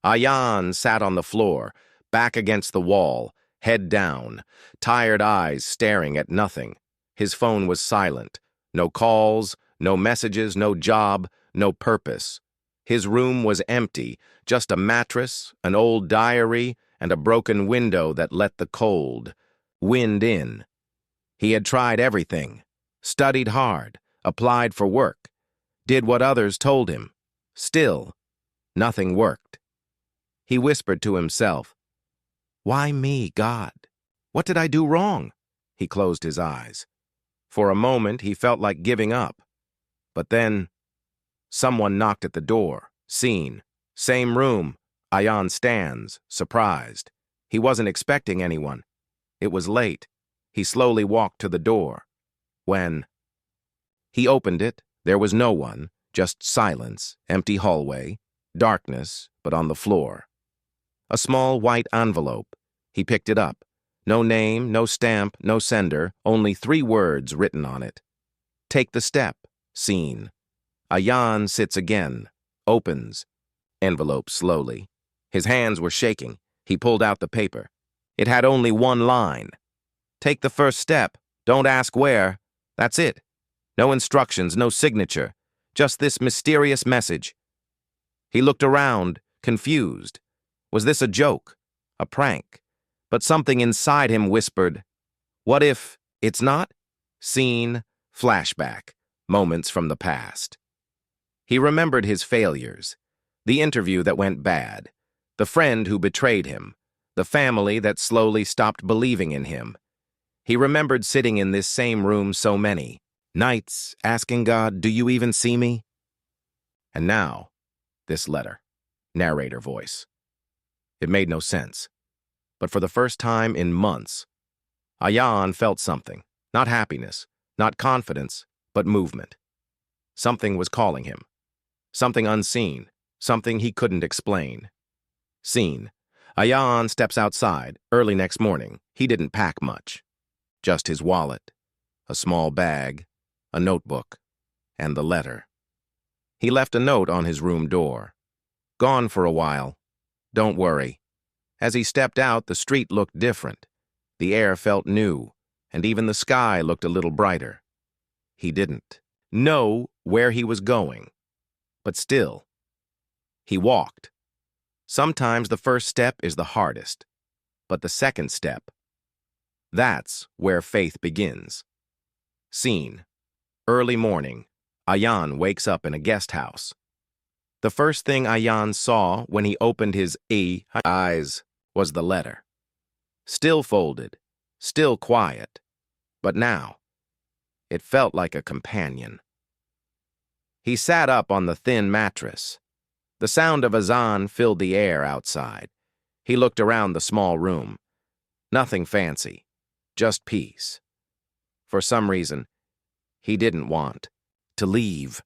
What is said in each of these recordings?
Ayan sat on the floor, back against the wall, head down, tired eyes staring at nothing. His phone was silent. No calls, no messages, no job, no purpose. His room was empty, just a mattress, an old diary, and a broken window that let the cold wind in. He had tried everything, studied hard, applied for work, did what others told him. Still, nothing worked. He whispered to himself, "Why me, God? What did I do wrong?" He closed his eyes. For a moment, he felt like giving up. But then, someone knocked at the door. Seen. Same room. Ayan stands, surprised. He wasn't expecting anyone. It was late. He slowly walked to the door. When he opened it, there was no one, just silence, empty hallway, darkness, but on the floor. A small white envelope. He picked it up. No name, no stamp, no sender, only 3 words written on it. Take the step. Seen. Ayan sits again, opens. Envelope slowly. His hands were shaking. He pulled out the paper. It had only 1 line. Take the first step. Don't ask where. That's it. No instructions, no signature. Just this mysterious message. He looked around, confused. Was this a joke? A prank? But something inside him whispered, "What if it's not?" Scene, flashback, moments from the past. He remembered his failures, the interview that went bad, the friend who betrayed him, the family that slowly stopped believing in him. He remembered sitting in this same room so many nights, asking God, "Do you even see me?" And now, this letter, narrator voice. It made no sense. But for the first time in months, Ayan felt something, not happiness, not confidence, but movement. Something was calling him. Something unseen, something he couldn't explain. Seen. Ayan steps outside, early next morning. He didn't pack much. Just his wallet, a small bag, a notebook, and the letter. He left a note on his room door. Gone for a while. Don't worry. As he stepped out, the street looked different. The air felt new, and even the sky looked a little brighter. He didn't know where he was going, but still, he walked. Sometimes the first step is the hardest, but the second step, that's where faith begins. Scene. Early morning. Ayan wakes up in a guest house. The first thing Ayan saw when he opened his eyes was the letter. Still folded, still quiet, but now it felt like a companion. He sat up on the thin mattress. The sound of azan filled the air outside. He looked around the small room. Nothing fancy, just peace. For some reason, he didn't want to leave.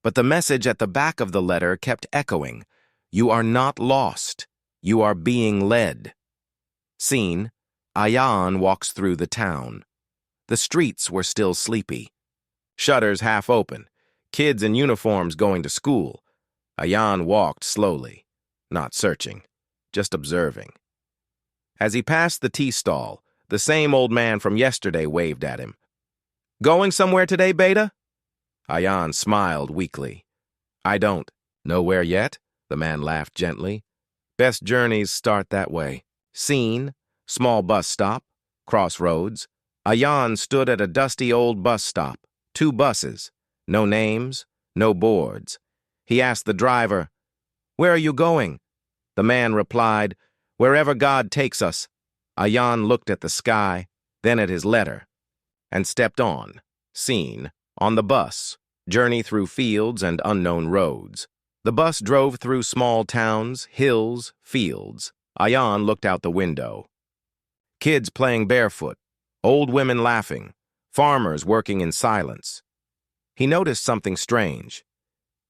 But the message at the back of the letter kept echoing. You are not lost. You are being led. Scene. Ayan walks through the town. The streets were still sleepy. Shutters half open. Kids in uniforms going to school. Ayan walked slowly, not searching, just observing. As he passed the tea stall, the same old man from yesterday waved at him. Going somewhere today, Beta? Ayan smiled weakly. I don't. Nowhere yet? The man laughed gently. Best journeys start that way. Scene. Small bus stop. Crossroads. Ayan stood at a dusty old bus stop. 2 buses. No names. No boards. He asked the driver, Where are you going? The man replied, Wherever God takes us. Ayan looked at the sky, then at his letter, and stepped on. Scene. On the bus. Journey through fields and unknown roads. The bus drove through small towns, hills, fields. Ayan looked out the window. Kids playing barefoot, old women laughing, farmers working in silence. He noticed something strange.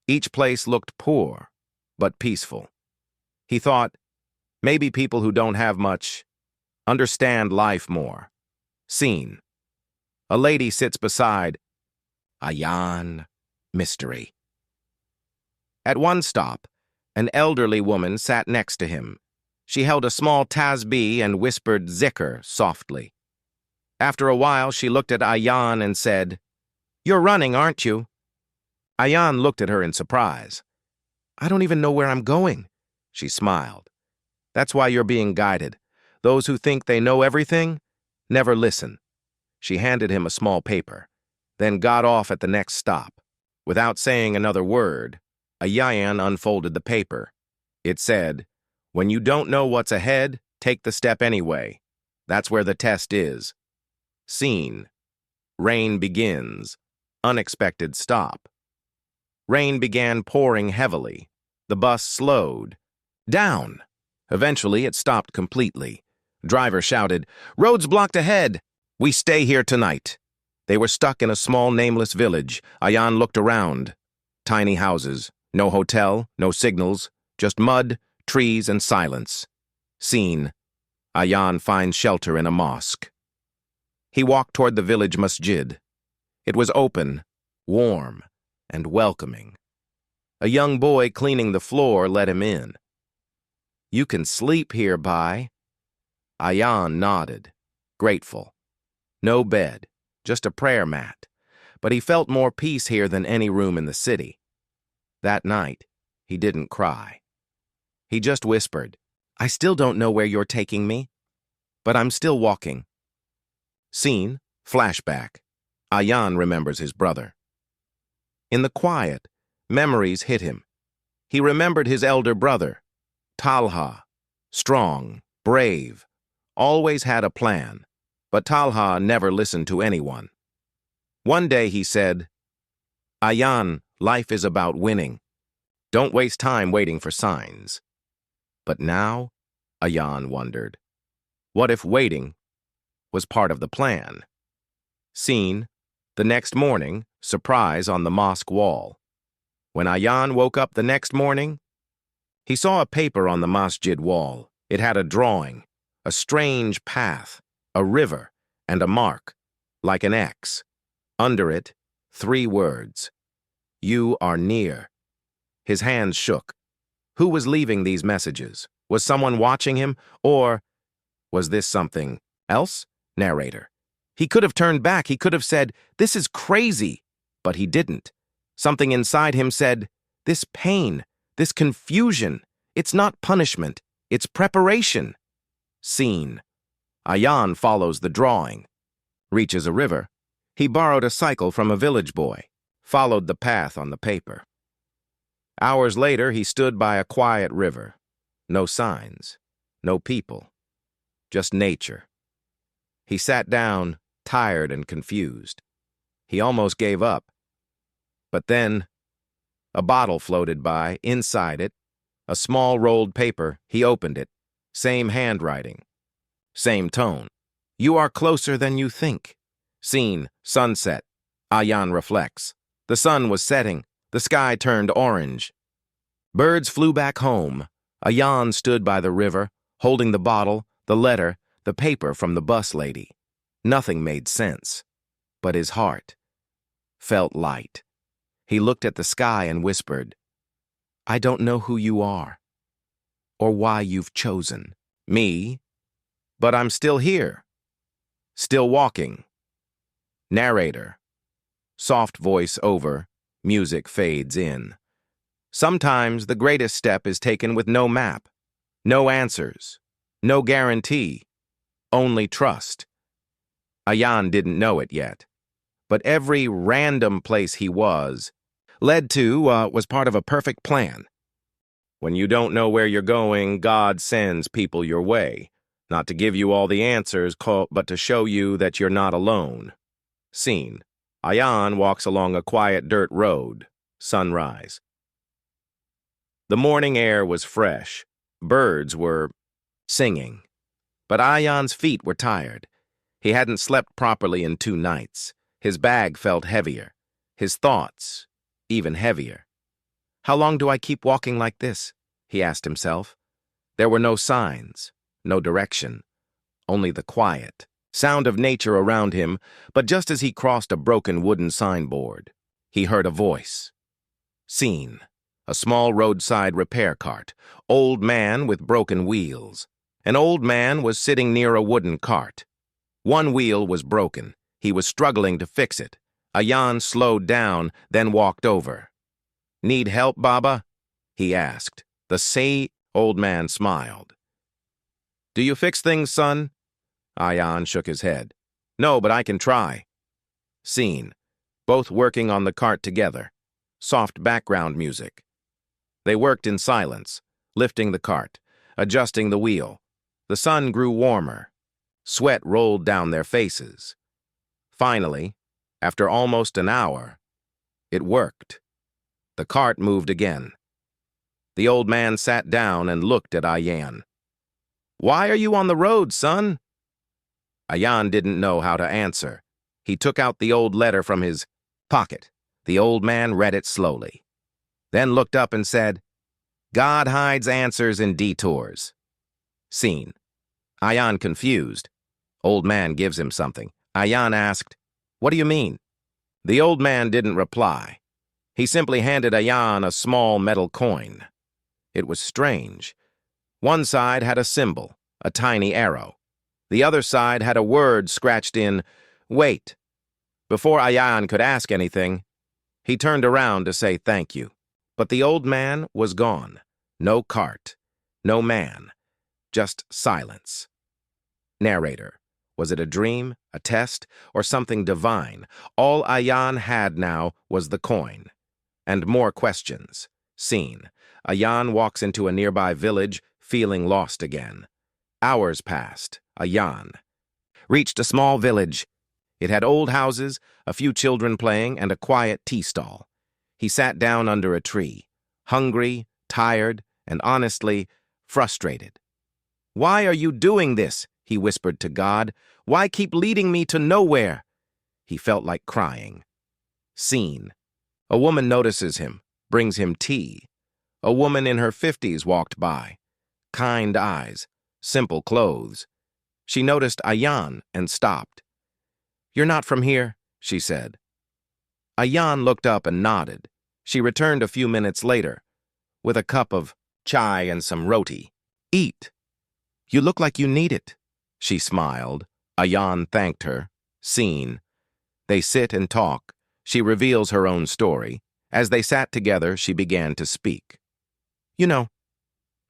Each place looked poor, but peaceful. He thought, maybe people who don't have much understand life more. Scene. A lady sits beside Ayan. Mystery. At one stop, An elderly woman sat next to him. She held a small tasbih and whispered zikr softly. After a while, she looked at Ayan and said, "You're running, aren't you?" Ayan looked at her in surprise. "I don't even know where I'm going." She smiled. "That's why you're being guided. Those who think they know everything never listen." She handed him a small paper, then got off at the next stop. Without saying another word, Ayan unfolded the paper. It said, "When you don't know what's ahead, take the step anyway. That's where the test is." Scene. Rain begins. Unexpected stop. Rain began pouring heavily. The bus slowed. Down. Eventually, it stopped completely. Driver shouted, "Road's blocked ahead. We stay here tonight." They were stuck in a small, nameless village. Ayan looked around. Tiny houses. No hotel, no signals. Just mud, trees, and silence. Scene. Ayan finds shelter in a mosque. He walked toward the village masjid. It was open, warm, and welcoming. A young boy cleaning the floor let him in. "You can sleep here, Bai." Ayan nodded, grateful. No bed, just a prayer mat, but he felt more peace here than any room in the city. That night, he didn't cry. He just whispered, "I still don't know where you're taking me, but I'm still walking." Scene, flashback. Ayan remembers his brother. In the quiet, memories hit him. He remembered his elder brother, Talha, strong, brave, always had a plan, but Talha never listened to anyone. One day he said, "Ayan, life is about winning. Don't waste time waiting for signs." But now, Ayan wondered, what if waiting was part of the plan? Scene, the next morning, surprise on the mosque wall. When Ayan woke up the next morning, he saw a paper on the masjid wall. It had a drawing, a strange path, a river, and a mark, like an X. Under it, 3 words, "You are near." His hands shook. Who was leaving these messages? Was someone watching him? Or was this something else? Narrator. He could have turned back. He could have said, "This is crazy." But he didn't. Something inside him said, "This pain, this confusion, it's not punishment, it's preparation." Scene. Ayan follows the drawing. Reaches a river. He borrowed a cycle from a village boy. Followed the path on the paper. Hours later, he stood by a quiet river. No signs, no people, just nature. He sat down, tired and confused. He almost gave up. But then, a bottle floated by, inside it, a small rolled paper. He opened it. Same handwriting. Same tone. "You are closer than you think." Scene, sunset. Ayan reflects. The sun was setting. The sky turned orange. Birds flew back home. Ayan stood by the river, holding the bottle, the letter, the paper from the bus lady. Nothing made sense. But his heart felt light. He looked at the sky and whispered, "I don't know who you are, or why you've chosen me, but I'm still here, still walking." Narrator. Soft voice over, music fades in. Sometimes the greatest step is taken with no map, no answers, no guarantee, only trust. Ayan didn't know it yet, but every random place he was was part of a perfect plan. When you don't know where you're going, God sends people your way, not to give you all the answers, but to show you that you're not alone. Scene. Ayan walks along a quiet dirt road. Sunrise. The morning air was fresh. Birds were singing. But Ayan's feet were tired. He hadn't slept properly in 2 nights. His bag felt heavier. His thoughts, even heavier. "How long do I keep walking like this?" he asked himself. There were no signs, no direction, only the quiet sound of nature around him. But just as he crossed a broken wooden signboard, he heard a voice. Scene. A small roadside repair cart. Old man with broken wheels. An old man was sitting near a wooden cart. One wheel was broken. He was struggling to fix it. Ayan slowed down, then walked over. "Need help, Baba?" he asked. The old man smiled. "Do you fix things, son?" Ayan shook his head. "No, but I can try." Scene. Both working on the cart together. Soft background music. They worked in silence, lifting the cart, adjusting the wheel. The sun grew warmer. Sweat rolled down their faces. Finally, after almost an hour, it worked. The cart moved again. The old man sat down and looked at Ayan. "Why are you on the road, son?" Ayan didn't know how to answer. He took out the old letter from his pocket. The old man read it slowly, then looked up and said, "God hides answers in detours." Scene. Ayan confused. Old man gives him something. Ayan asked, "What do you mean?" The old man didn't reply. He simply handed Ayan a small metal coin. It was strange. One side had a symbol, a tiny arrow. The other side had a word scratched in, "Wait." Before Ayan could ask anything, he turned around to say thank you. But the old man was gone. No cart, no man, just silence. Narrator. Was it a dream, a test, or something divine? All Ayan had now was the coin. And more questions. Scene. Ayan walks into a nearby village, feeling lost again. Hours passed. Ayan reached a small village. It had old houses, a few children playing, and a quiet tea stall. He sat down under a tree, hungry, tired, and honestly frustrated. "Why are you doing this?" he whispered to God. "Why keep leading me to nowhere?" He felt like crying. Scene. A woman notices him, brings him tea. A woman in her 50s walked by. Kind eyes, simple clothes. She noticed Ayan and stopped. "You're not from here," she said. Ayan looked up and nodded. She returned a few minutes later, with a cup of chai and some roti. "Eat. You look like you need it." She smiled. Ayan thanked her. Scene. They sit and talk. She reveals her own story. As they sat together, she began to speak. "You know,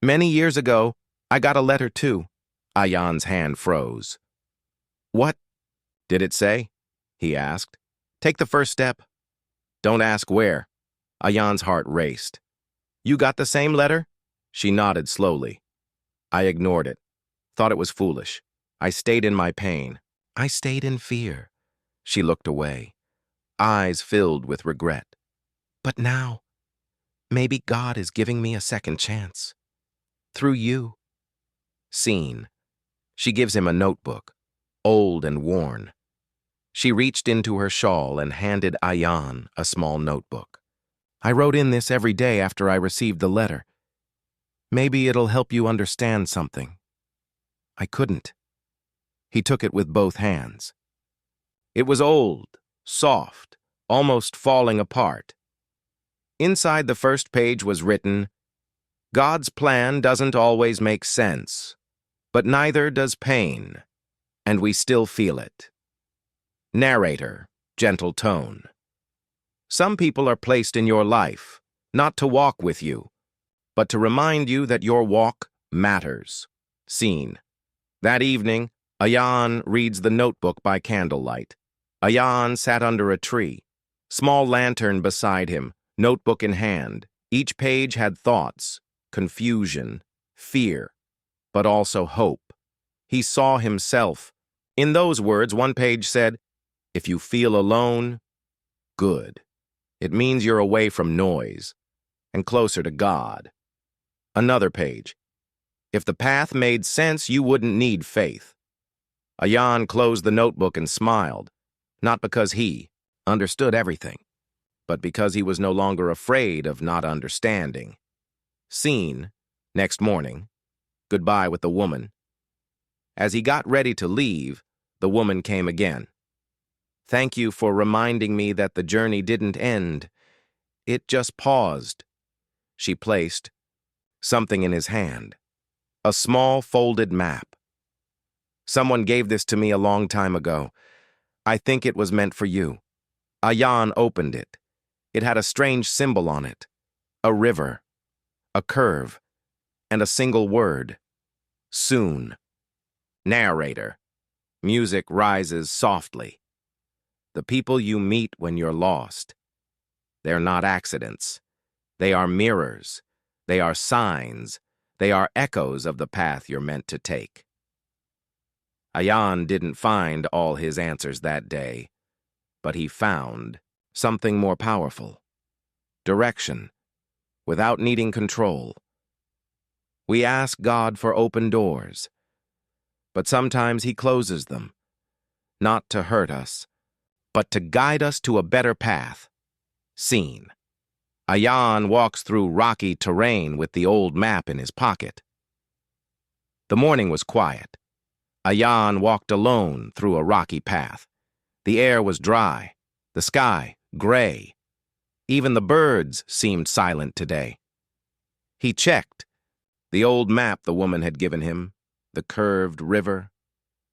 many years ago, I got a letter too." Ayan's hand froze. "What did it say?" he asked. "Take the first step. Don't ask where." Ayan's heart raced. "You got the same letter?" She nodded slowly. "I ignored it. Thought it was foolish. I stayed in my pain. I stayed in fear." She looked away, eyes filled with regret. "But now, maybe God is giving me a second chance. Through you." Scene. She gives him a notebook, old and worn. She reached into her shawl and handed Ayan a small notebook. "I wrote in this every day after I received the letter. Maybe it'll help you understand something." I couldn't. He took it with both hands. It was old, soft, almost falling apart. Inside the first page was written, "God's plan doesn't always make sense, but neither does pain, and we still feel it." Narrator, gentle tone. Some people are placed in your life, not to walk with you, but to remind you that your walk matters. Scene. That evening, Ayan reads the notebook by candlelight. Ayan sat under a tree, small lantern beside him, notebook in hand. Each page had thoughts, confusion, fear, but also hope. He saw himself. In those words, one page said, "If you feel alone, good. It means you're away from noise and closer to God." Another page, "If the path made sense, you wouldn't need faith." Ayan closed the notebook and smiled, not because he understood everything, but because he was no longer afraid of not understanding. Scene. Next morning. Goodbye with the woman. As he got ready to leave, the woman came again. "Thank you for reminding me that the journey didn't end. It just paused." She placed something in his hand, a small folded map. Someone gave this to me a long time ago. I think it was meant for you. Ayan opened it. It had a strange symbol on it, a river, a curve, and a single word, soon. Narrator. Music rises softly. The people you meet when you're lost. They're not accidents. They are mirrors. They are signs. They are echoes of the path you're meant to take. Ayan didn't find all his answers that day, but he found something more powerful. Direction, without needing control. We ask God for open doors, but sometimes He closes them, not to hurt us, but to guide us to a better path. Scene. Ayan walks through rocky terrain with the old map in his pocket. The morning was quiet. Ayan walked alone through a rocky path. The air was dry, the sky gray. Even the birds seemed silent today. He checked the old map the woman had given him, the curved river,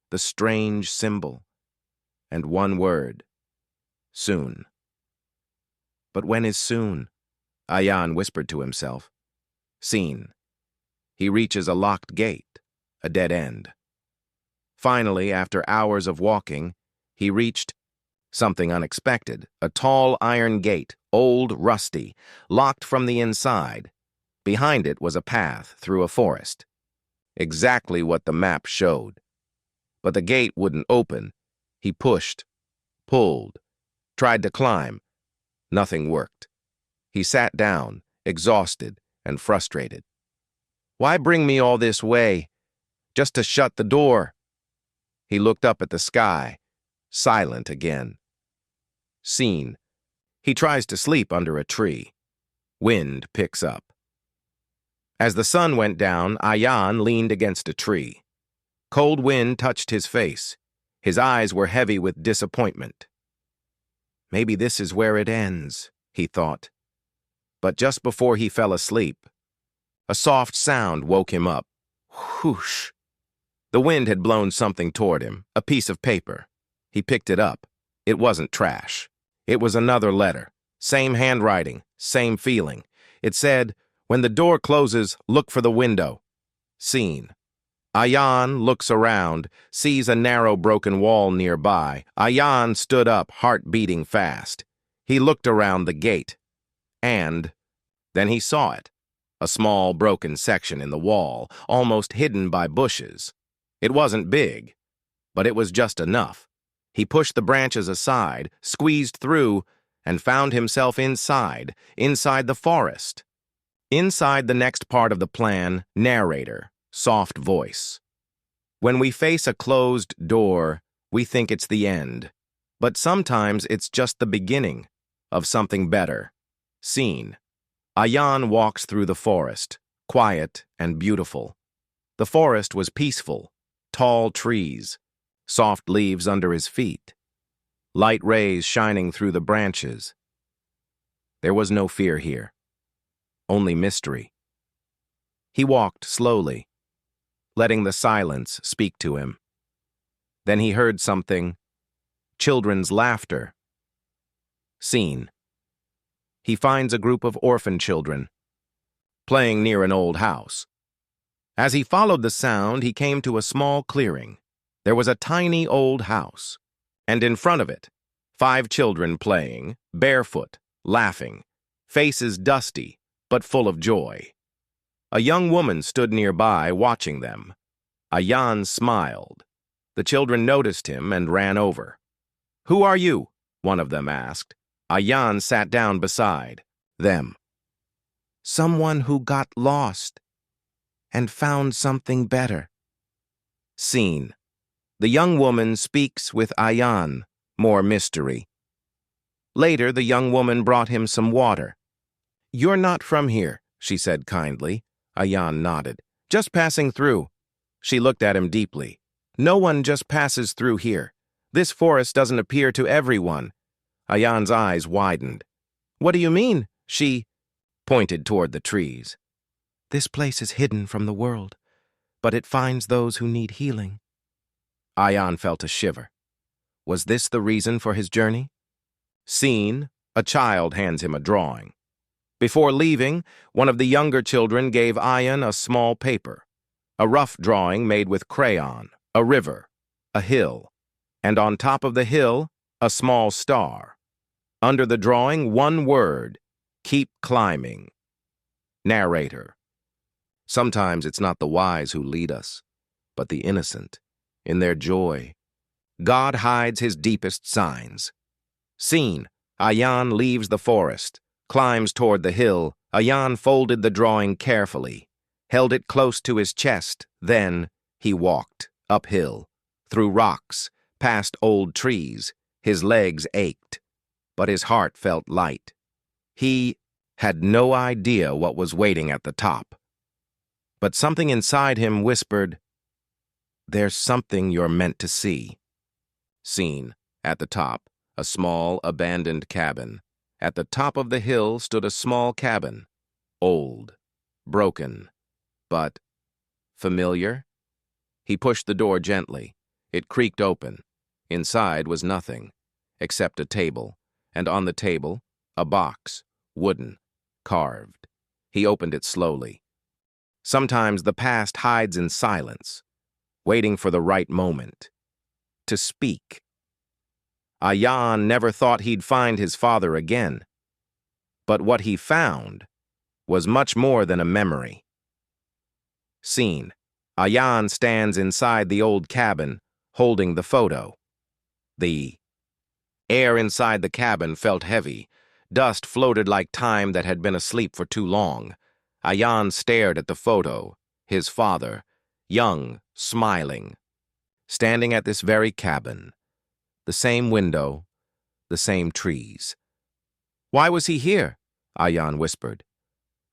the strange symbol, and one word, soon. But when is soon? Ayan whispered to himself. Scene. He reaches a locked gate, a dead end. Finally, after hours of walking, he reached something unexpected, a tall iron gate, old, rusty, locked from the inside. Behind it was a path through a forest. Exactly what the map showed. But the gate wouldn't open. He pushed, pulled, tried to climb. Nothing worked. He sat down, exhausted and frustrated. Why bring me all this way? Just to shut the door. He looked up at the sky, silent again. Scene. He tries to sleep under a tree. Wind picks up. As the sun went down, Ayan leaned against a tree. Cold wind touched his face. His eyes were heavy with disappointment. Maybe this is where it ends, he thought. But just before he fell asleep, a soft sound woke him up. Whoosh! The wind had blown something toward him, a piece of paper. He picked it up. It wasn't trash. It was another letter. Same handwriting, same feeling. It said, "When the door closes, look for the window." Scene. Ayan looks around, sees a narrow broken wall nearby. Ayan stood up, heart beating fast. He looked around the gate. And then he saw it. A small broken section in the wall, almost hidden by bushes. It wasn't big, but it was just enough. He pushed the branches aside, squeezed through, and found himself inside the forest. Inside the next part of the plan, narrator, soft voice. When we face a closed door, we think it's the end, but sometimes it's just the beginning of something better. Scene. Ayan walks through the forest, quiet and beautiful. The forest was peaceful, tall trees, soft leaves under his feet, light rays shining through the branches. There was no fear here, only mystery. He walked slowly, letting the silence speak to him. Then he heard something, children's laughter. Scene. He finds a group of orphan children, playing near an old house. As he followed the sound, he came to a small clearing. There was a tiny old house, and in front of it, 5 children playing, barefoot, laughing, faces dusty, but full of joy. A young woman stood nearby, watching them. Ayan smiled. The children noticed him and ran over. "Who are you?" one of them asked. Ayan sat down beside them. "Someone who got lost and found something better." Scene. The young woman speaks with Ayan, more mystery. Later, the young woman brought him some water. "You're not from here," she said kindly. Ayan nodded. "Just passing through." She looked at him deeply. "No one just passes through here. This forest doesn't appear to everyone." Ayan's eyes widened. "What do you mean?" She pointed toward the trees. This place is hidden from the world, but it finds those who need healing. Ayan felt a shiver. Was this the reason for his journey? Seen, a child hands him a drawing. Before leaving, one of the younger children gave Ayan a small paper, a rough drawing made with crayon, a river, a hill, and on top of the hill, a small star. Under the drawing, one word, keep climbing. Narrator. Sometimes it's not the wise who lead us, but the innocent, in their joy. God hides his deepest signs. Scene, Ayan leaves the forest, climbs toward the hill. Ayan folded the drawing carefully, held it close to his chest. Then he walked uphill, through rocks, past old trees. His legs ached, but his heart felt light. He had no idea what was waiting at the top. But something inside him whispered, "There's something you're meant to see." Scene, at the top, a small, abandoned cabin. At the top of the hill stood a small cabin, old, broken, but familiar. He pushed the door gently. It creaked open. Inside was nothing, except a table, and on the table, a box, wooden, carved. He opened it slowly. Sometimes the past hides in silence, waiting for the right moment to speak. Ayan never thought he'd find his father again. But what he found was much more than a memory. Scene. Ayan stands inside the old cabin, holding the photo. The air inside the cabin felt heavy. Dust floated like time that had been asleep for too long. Ayan stared at the photo, his father, young, smiling, standing at this very cabin. The same window, the same trees. "Why was he here?" Ayan whispered.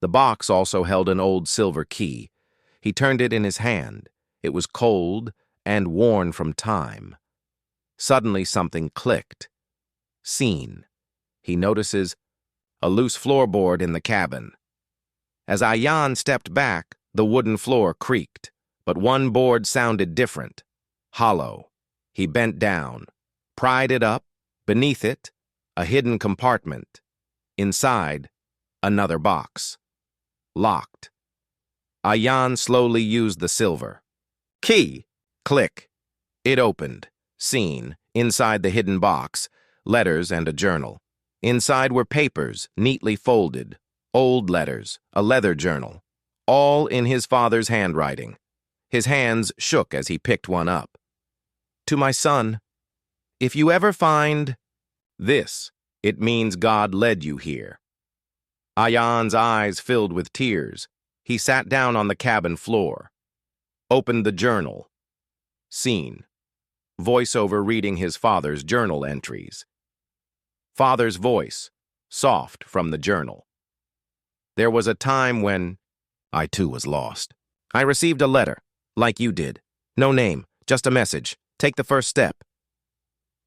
The box also held an old silver key. He turned it in his hand. It was cold and worn from time. Suddenly something clicked. Scene. He notices a loose floorboard in the cabin. As Ayan stepped back, the wooden floor creaked, but one board sounded different, hollow. He bent down, pried it up. Beneath it, a hidden compartment. Inside, another box. Locked. Ayan slowly used the silver. Key! Click. It opened. Scene. Inside the hidden box, letters and a journal. Inside were papers, neatly folded, old letters, a leather journal, all in his father's handwriting. His hands shook as he picked one up. "To my son, if you ever find this, it means God led you here." Ayan's eyes filled with tears. He sat down on the cabin floor, opened the journal. Scene. Voiceover reading his father's journal entries. Father's voice, soft from the journal. "There was a time when I too was lost. I received a letter, like you did. No name, just a message. Take the first step.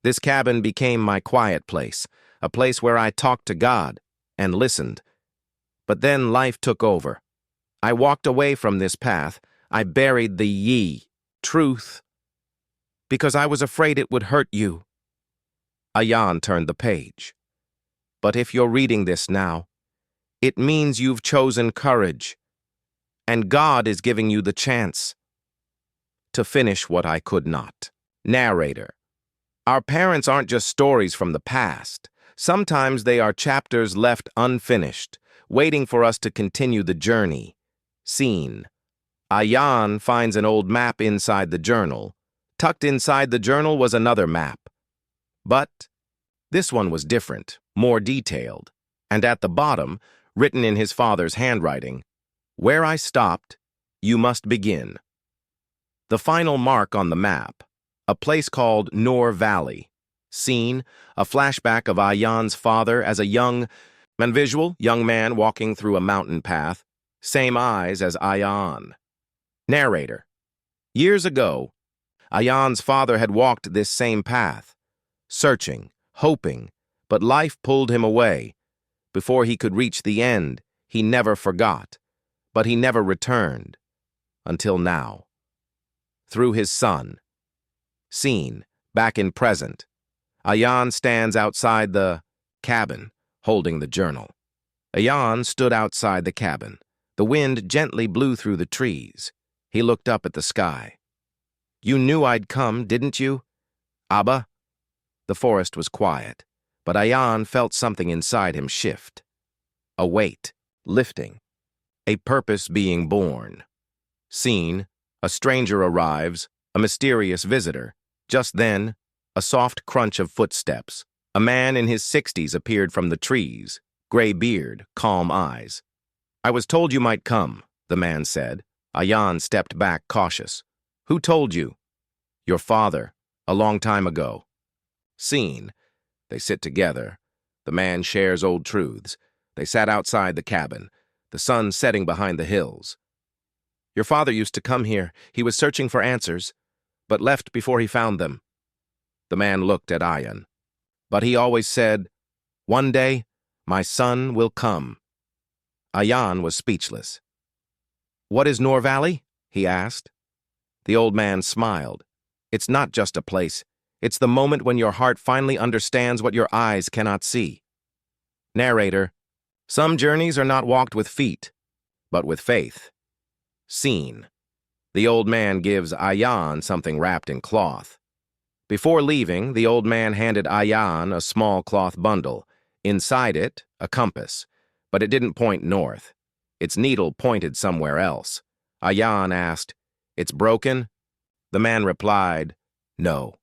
This cabin became my quiet place, a place where I talked to God and listened. But then life took over. I walked away from this path. I buried the truth, because I was afraid it would hurt you." Ayan turned the page. "But if you're reading this now, it means you've chosen courage, and God is giving you the chance to finish what I could not." Narrator. Our parents aren't just stories from the past. Sometimes they are chapters left unfinished, waiting for us to continue the journey. Scene. Ayan finds an old map inside the journal. Tucked inside the journal was another map. But this one was different, more detailed. And at the bottom, written in his father's handwriting, "Where I stopped, you must begin." The final mark on the map, a place called Noor Valley. Scene, a flashback of Ayan's father as a young man walking through a mountain path, same eyes as Ayan. Narrator. Years ago, Ayan's father had walked this same path, searching, hoping, but life pulled him away. Before he could reach the end, He never forgot, but he never returned, until now. Through his son. Seen, back in present. Ayan stands outside the cabin, holding the journal. Ayan stood outside the cabin. The wind gently blew through the trees. He looked up at the sky. "You knew I'd come, didn't you, Abba?" The forest was quiet, but Ayan felt something inside him shift. A weight, lifting. A purpose being born. Seen, a stranger arrives, a mysterious visitor. Just then, a soft crunch of footsteps. A man in his 60s appeared from the trees, gray beard, calm eyes. "I was told you might come," the man said. Ayan stepped back, cautious. "Who told you?" "Your father, a long time ago." Seen. They sit together. The man shares old truths. They sat outside the cabin, the sun setting behind the hills. "Your father used to come here. He was searching for answers, but left before he found them." The man looked at Ayan. "But he always said, 'One day, my son will come.'" Ayan was speechless. "What is Noor Valley?" he asked. The old man smiled. "It's not just a place. It's the moment when your heart finally understands what your eyes cannot see." Narrator. Some journeys are not walked with feet, but with faith. Seen. The old man gives Ayan something wrapped in cloth. Before leaving, the old man handed Ayan a small cloth bundle. Inside it, a compass, but it didn't point north. Its needle pointed somewhere else. Ayan asked, "It's broken?" The man replied, "No,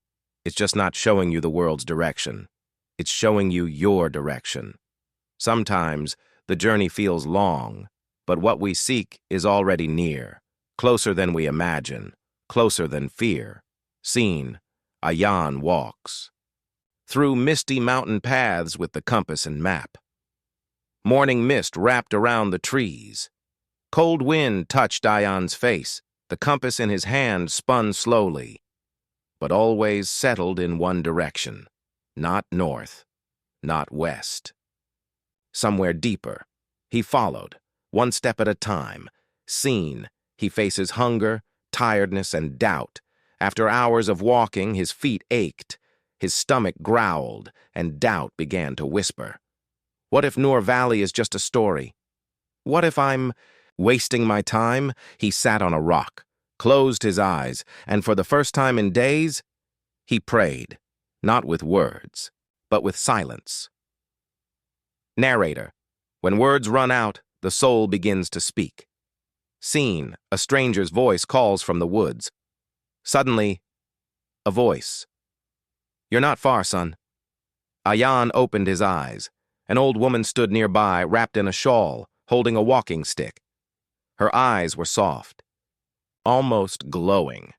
it's just not showing you the world's direction. It's showing you your direction." Sometimes the journey feels long, but what we seek is already near, closer than we imagine, closer than fear. Seen, Ayan walks. Through misty mountain paths with the compass and map. Morning mist wrapped around the trees. Cold wind touched Ayan's face. The compass in his hand spun slowly, but always settled in one direction. Not north, not west. Somewhere deeper. He followed, one step at a time. Seen, he faces hunger, tiredness, and doubt. After hours of walking, his feet ached, his stomach growled, and doubt began to whisper. What if Noor Valley is just a story? What if I'm wasting my time? He sat on a rock, closed his eyes, and for the first time in days, he prayed, not with words, but with silence. Narrator. When words run out, the soul begins to speak. Seen, a stranger's voice calls from the woods. Suddenly, a voice. "You're not far, son." Ayan opened his eyes. An old woman stood nearby, wrapped in a shawl, holding a walking stick. Her eyes were soft, almost glowing.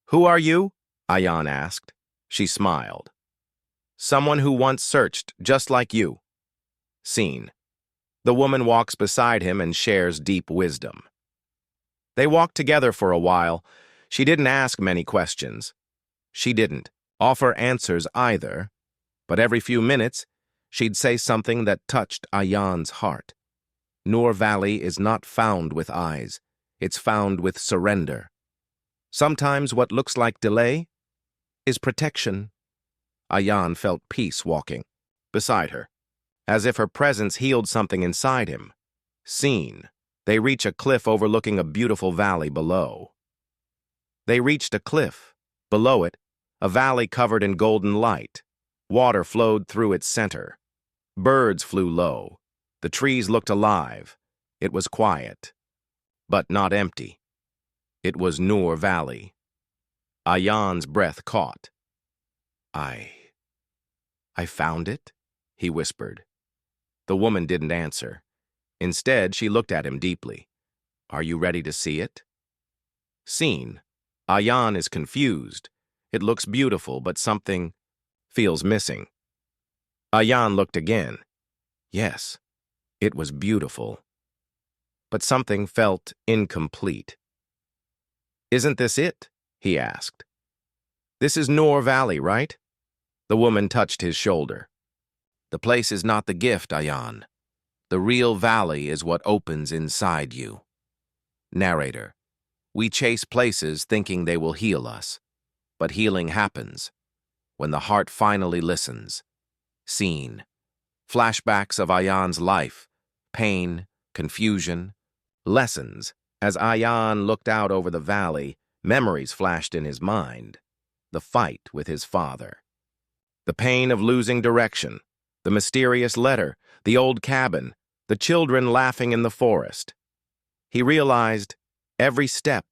"Who are you?" Ayan asked. She smiled. "Someone who once searched, just like you." Seen. The woman walks beside him and shares deep wisdom. They walked together for a while. She didn't ask many questions. She didn't offer answers either, but every few minutes, she'd say something that touched Ayan's heart. Noor Valley is not found with eyes. It's found with surrender. Sometimes what looks like delay is protection. Ayan felt peace walking beside her, as if her presence healed something inside him. Seen, they reach a cliff overlooking a beautiful valley below. They reached a cliff. Below it, a valley covered in golden light. Water flowed through its center. Birds flew low. The trees looked alive. It was quiet, but not empty. It was Noor Valley. Ayan's breath caught. I found it," he whispered. The woman didn't answer. Instead, she looked at him deeply. "Are you ready to see it?" Seen. Ayan is confused. It looks beautiful, but something feels missing. Ayan looked again. Yes, it was beautiful, but something felt incomplete. "Isn't this it?" he asked. "This is Noor Valley, right?" The woman touched his shoulder. "The place is not the gift, Ayan. The real valley is what opens inside you. Narrator. We chase places thinking they will heal us, but healing happens when the heart finally listens. Scene. Flashbacks of Ayan's life, pain, confusion, lessons. As Ayan looked out over the valley, memories flashed in his mind. The fight with his father. The pain of losing direction. The mysterious letter. The old cabin. The children laughing in the forest. He realized every step,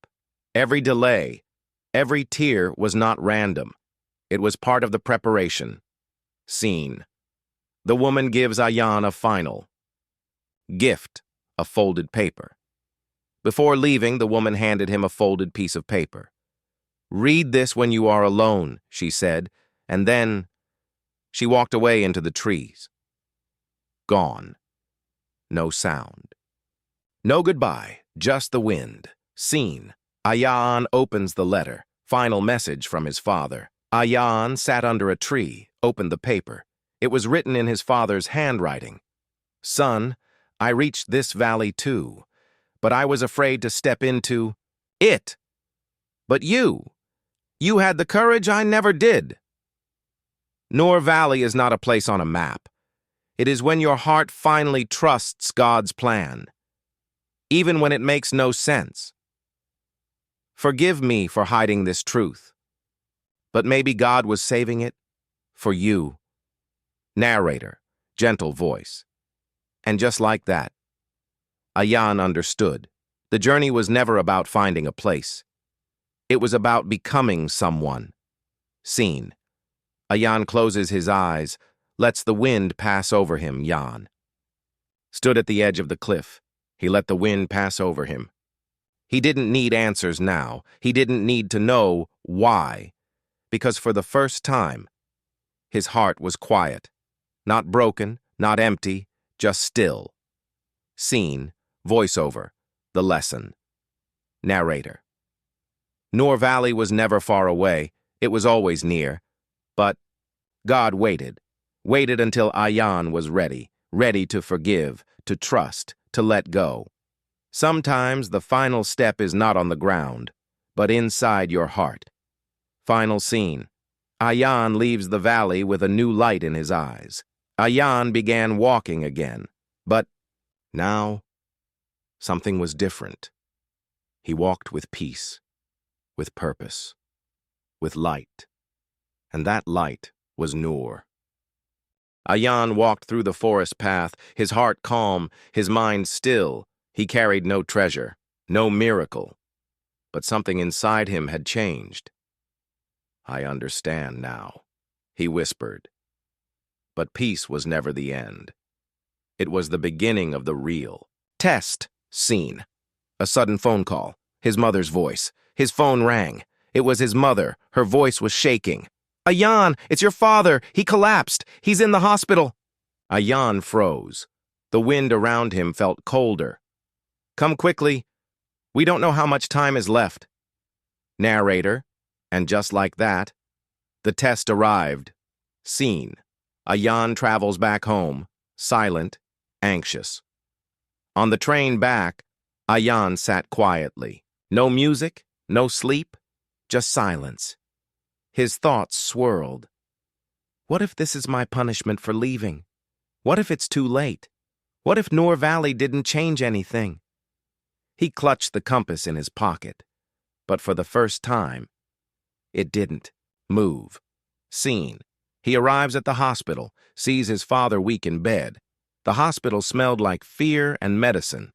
every delay, every tear was not random. It was part of the preparation. Scene. The woman gives Ayan a final gift, a folded paper. Before leaving, the woman handed him a folded piece of paper. "Read this when you are alone," she said, and then she walked away into the trees. Gone. No sound. No goodbye, just the wind. Scene. Ayan opens the letter. Final message from his father. Ayan sat under a tree, opened the paper. It was written in his father's handwriting. "Son, I reached this valley too, but I was afraid to step into it. But you had the courage I never did." Noor Valley is not a place on a map. It is when your heart finally trusts God's plan, even when it makes no sense. Forgive me for hiding this truth, but maybe God was saving it for you. Narrator, gentle voice. And just like that, Ayan understood. The journey was never about finding a place. It was about becoming someone. Scene. Ayan closes his eyes, lets the wind pass over him, Yan. Stood at the edge of the cliff. He let the wind pass over him. He didn't need answers now. He didn't need to know why. Because for the first time, his heart was quiet. Not broken, not empty, just still. Scene, voiceover, the lesson. Narrator. Noor Valley was never far away. It was always near. But God waited until Ayan was ready to forgive, to trust, to let go. Sometimes the final step is not on the ground, but inside your heart. Final scene. Ayan leaves the valley with a new light in his eyes. Ayan began walking again, but now something was different. He walked with peace, with purpose, with light. And that light was Noor. Ayan walked through the forest path, his heart calm, his mind still. He carried no treasure, no miracle, but something inside him had changed. "I understand now," he whispered. But peace was never the end. It was the beginning of the real. Test. Scene. A sudden phone call. His mother's voice. His phone rang. It was his mother. Her voice was shaking. "Ayan, it's your father. He collapsed. He's in the hospital." Ayan froze. The wind around him felt colder. "Come quickly. We don't know how much time is left." Narrator. And just like that, the test arrived. Scene. Ayan travels back home, silent, anxious. On the train back, Ayan sat quietly. No music, no sleep, just silence. His thoughts swirled. What if this is my punishment for leaving? What if it's too late? What if Noor Valley didn't change anything? He clutched the compass in his pocket, but for the first time, it didn't move. Scene. He arrives at the hospital, sees his father weak in bed. The hospital smelled like fear and medicine.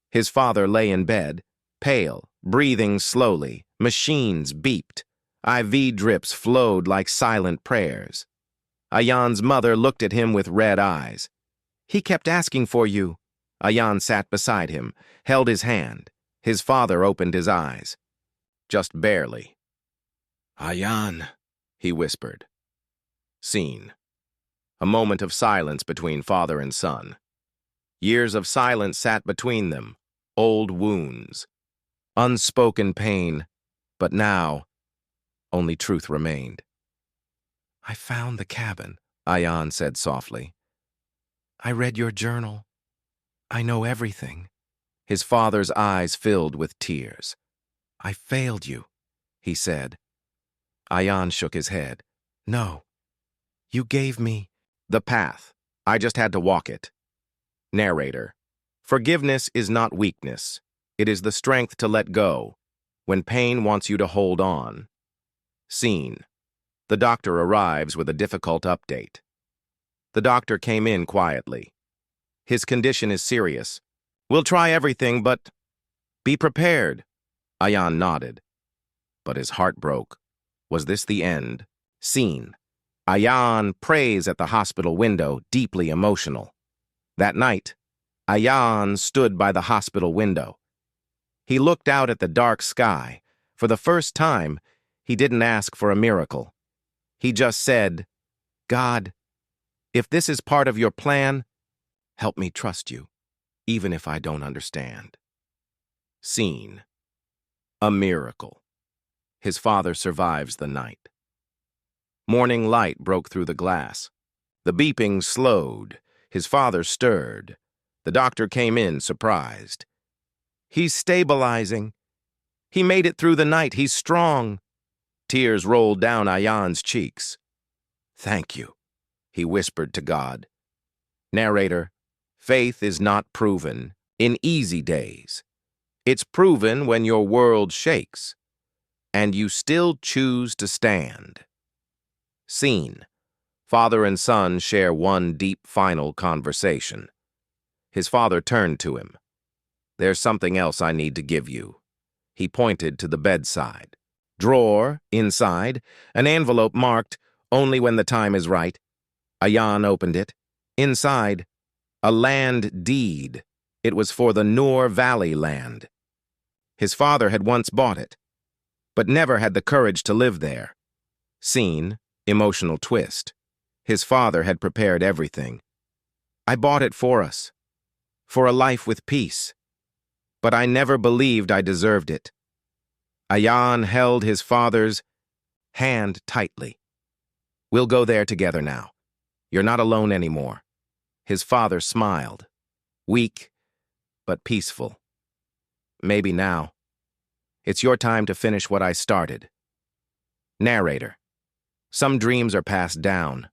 His father lay in bed, pale, breathing slowly. Machines beeped. IV drips flowed like silent prayers. Ayan's mother looked at him with red eyes. "He kept asking for you." Ayan sat beside him, held his hand. His father opened his eyes. Just barely. "Ayan," he whispered. Scene. A moment of silence between father and son. Years of silence sat between them, old wounds. Unspoken pain, but now only truth remained. "I found the cabin," Ayan said softly. "I read your journal. I know everything. His father's eyes filled with tears. I failed you, he said. Ayan shook his head. No. You gave me The path. I just had to walk it. Narrator. Forgiveness is not weakness. It is the strength to let go when pain wants you to hold on. Scene. The doctor arrives with a difficult update. The doctor came in quietly. His condition is serious. We'll try everything, but be prepared. Ayan nodded. But his heart broke. Was this the end? Scene. Ayan prays at the hospital window, deeply emotional. That night, Ayan stood by the hospital window. He looked out at the dark sky. For the first time, he didn't ask for a miracle. He just said, God, if this is part of your plan, help me trust you, even if I don't understand. Scene. A miracle. His father survives the night. Morning light broke through the glass. The beeping slowed. His father stirred. The doctor came in, surprised. He's stabilizing. He made it through the night. He's strong. Tears rolled down Ayan's cheeks. Thank you, he whispered to God. Narrator, faith is not proven in easy days. It's proven when your world shakes, and you still choose to stand. Scene. Father and son share one deep final conversation. His father turned to him. There's something else I need to give you. He pointed to the bedside. Drawer, inside, an envelope marked, only when the time is right. Ayan opened it. Inside, a land deed. It was for the Noor Valley land. His father had once bought it, but never had the courage to live there. Scene, emotional twist. His father had prepared everything. I bought it for us, for a life with peace, but I never believed I deserved it. Ayan held his father's hand tightly. We'll go there together now. You're not alone anymore. His father smiled, weak but peaceful. Maybe now. It's your time to finish what I started. Narrator. Some dreams are passed down,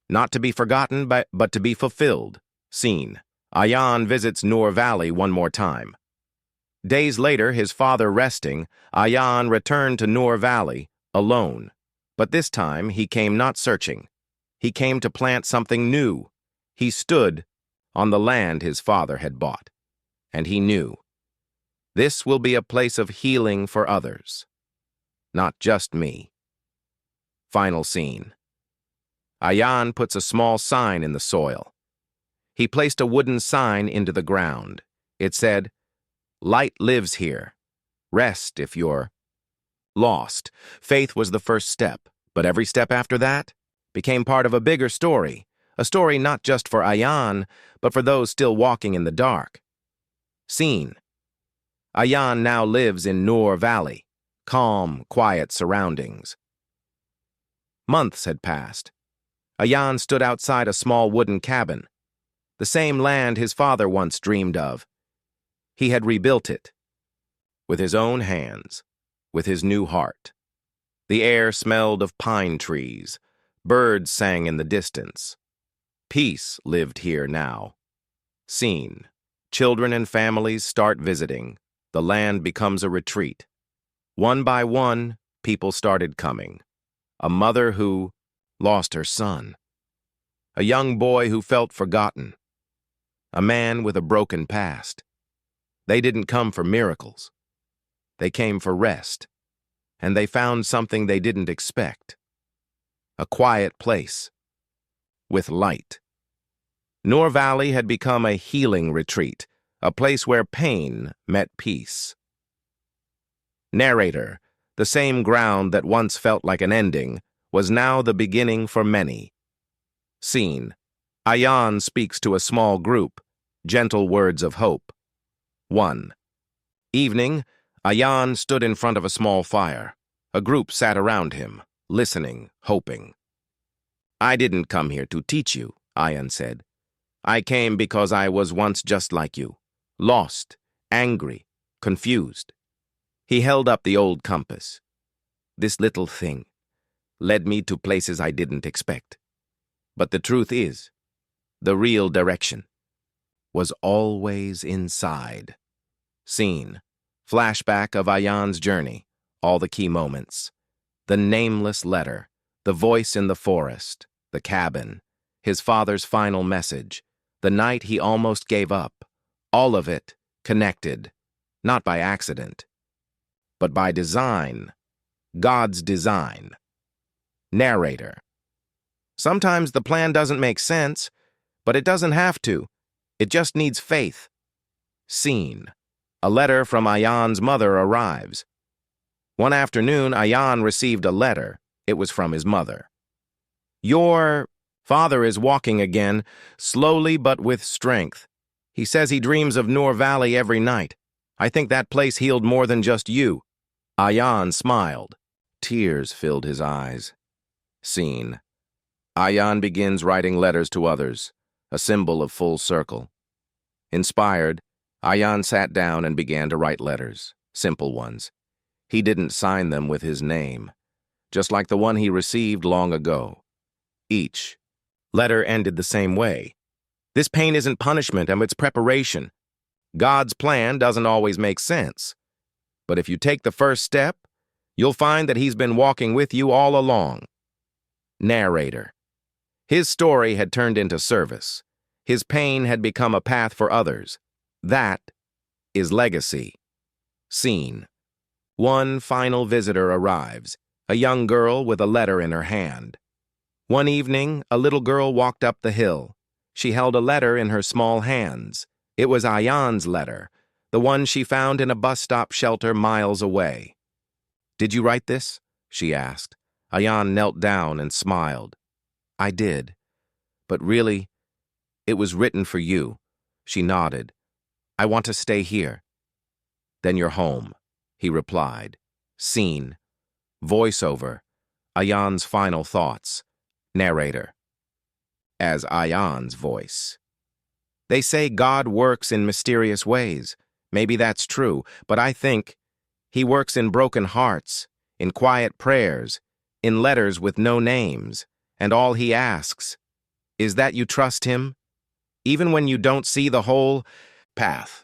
not to be forgotten, but to be fulfilled. Scene. Ayan visits Noor Valley one more time. Days later, his father resting, Ayan returned to Noor Valley, alone. But this time, he came not searching. He came to plant something new. He stood on the land his father had bought, and he knew. This will be a place of healing for others, not just me. Final scene. Ayan puts a small sign in the soil. He placed a wooden sign into the ground. It said, Light lives here. Rest if you're lost. Faith was the first step, but every step after that became part of a bigger story, a story not just for Ayan, but for those still walking in the dark. Scene. Ayan now lives in Noor Valley, calm, quiet surroundings. Months had passed. Ayan stood outside a small wooden cabin, the same land his father once dreamed of. He had rebuilt it, with his own hands, with his new heart. The air smelled of pine trees. Birds sang in the distance. Peace lived here now. Scene. Children and families start visiting. The land becomes a retreat. One by one, people started coming. A mother who lost her son. A young boy who felt forgotten. A man with a broken past. They didn't come for miracles. They came for rest. And they found something they didn't expect. A quiet place. With light. Noor Valley had become a healing retreat, a place where pain met peace. Narrator. The same ground that once felt like an ending was now the beginning for many. Scene. Ayan speaks to a small group, gentle words of hope. 1. Evening, Ayan stood in front of a small fire. A group sat around him, listening, hoping. I didn't come here to teach you, Ayan said. I came because I was once just like you, lost, angry, confused. He held up the old compass. This little thing led me to places I didn't expect. But the truth is, the real direction was always inside. Scene. Flashback of Ayan's journey, all the key moments. The nameless letter, the voice in the forest, the cabin, his father's final message, the night he almost gave up. All of it connected, not by accident, but by design. God's design. Narrator. Sometimes the plan doesn't make sense, but it doesn't have to. It just needs faith. Scene. A letter from Ayan's mother arrives. One afternoon, Ayan received a letter. It was from his mother. Your father is walking again, slowly but with strength. He says he dreams of Noor Valley every night. I think that place healed more than just you. Ayan smiled. Tears filled his eyes. Scene. Ayan begins writing letters to others, a symbol of full circle. Inspired, Ayan sat down and began to write letters, simple ones. He didn't sign them with his name, just like the one he received long ago. Each letter ended the same way. This pain isn't punishment, it's preparation. God's plan doesn't always make sense. But if you take the first step, you'll find that he's been walking with you all along. Narrator. His story had turned into service. His pain had become a path for others. That is legacy. Scene. One final visitor arrives, a young girl with a letter in her hand. One evening, a little girl walked up the hill. She held a letter in her small hands. It was Ayan's letter, the one she found in a bus stop shelter miles away. "Did you write this?" she asked. Ayan knelt down and smiled. "I did. But really, it was written for you." She nodded. "I want to stay here." "Then you're home," he replied. Scene. Voiceover. Ayan's final thoughts. Narrator. As Ayan's voice. They say God works in mysterious ways. Maybe that's true, but I think he works in broken hearts, in quiet prayers, in letters with no names, and all he asks is that you trust him, even when you don't see the whole path.